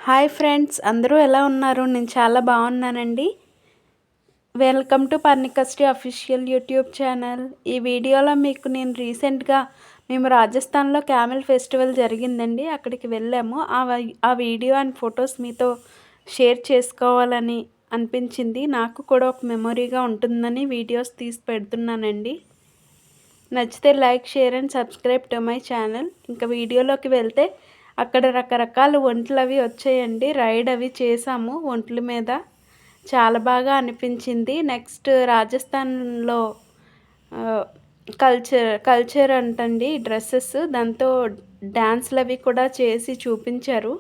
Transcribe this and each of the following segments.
Hi friends, అందరూ ఎలా ఉన్నారు? నేను చాలా బాగున్నానండి. Welcome to Parnikasri official YouTube channel. ఈ వీడియోలో మీకు నేను రీసెంట్గా మేము రాజస్థాన్లో క్యామెల్ ఫెస్టివల్ జరిగిందండి, అక్కడికి వెళ్ళాము. ఆ వీడియో అండ్ ఫొటోస్ మీతో షేర్ చేసుకోవాలని అనిపించింది. నాకు కూడా ఒక మెమొరీగా ఉంటుందని వీడియోస్ తీసి పెడుతున్నానండి. నచ్చితే like, share and subscribe to my channel. ఇంకా వీడియోలోకి వెళ్తే అక్కడ రకరకాల వంటలు అవి వచ్చాయండి. రైడ్ అవి చేసాము వంటల మీద. చాలా బాగా అనిపించింది. నెక్స్ట్ రాజస్థాన్లో కల్చర్ అంటండి డ్రెస్సెస్, దాంతో డ్యాన్స్లు అవి కూడా చేసి చూపించారు.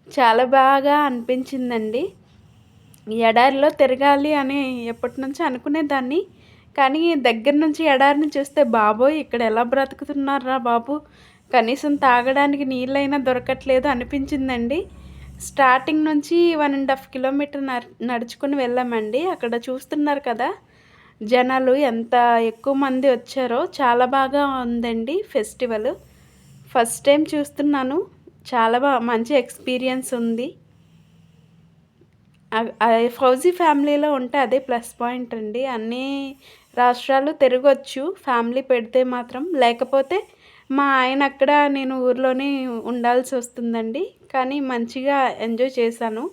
చాలా బాగా అనిపించిందండి. ఎడారిలో తిరగాలి అని ఎప్పటి నుంచో అనుకునేదాన్ని, కానీ దగ్గర నుంచి ఎడారిని చూస్తే బాబోయ్ ఇక్కడ ఎలా బ్రతుకుతున్నారా బాబు, కనీసం తాగడానికి నీళ్ళైనా దొరకట్లేదు అనిపించిందండి. స్టార్టింగ్ నుంచి 1.5 కిలోమీటర్ నడుచుకుని వెళ్ళామండి. అక్కడ చూస్తున్నారు కదా జనాలు ఎంత ఎక్కువ మంది వచ్చారో. చాలా బాగా ఉందండి ఫెస్టివల్. ఫస్ట్ టైం చూస్తున్నాను. చాలా మంచి ఎక్స్పీరియన్స్ ఉంది. ఫౌజీ ఫ్యామిలీలో ఉంటే అదే ప్లస్ పాయింట్ అండి. అన్ని రాష్ట్రాలు తిరగొచ్చు ఫ్యామిలీ పెడితే మాత్రం. లేకపోతే మా ఆయన అక్కడ, నేను ఊర్లోనే ఉండాల్సి వస్తుందండి. కానీ మంచిగా ఎంజాయ్ చేశాను.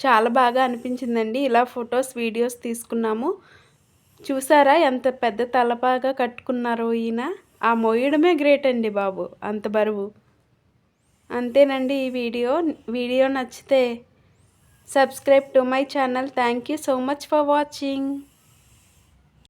చాలా బాగా అనిపించిందండి. ఇలా ఫొటోస్, వీడియోస్ తీసుకున్నాము. చూసారా ఎంత పెద్ద తలపాగా కట్టుకున్నారో ఈయన. ఆ మోయడమే గ్రేట్ అండి బాబు, అంత బరువు. అంతేనండి ఈ వీడియో నచ్చితే subscribe to my channel. Thank you so much for watching.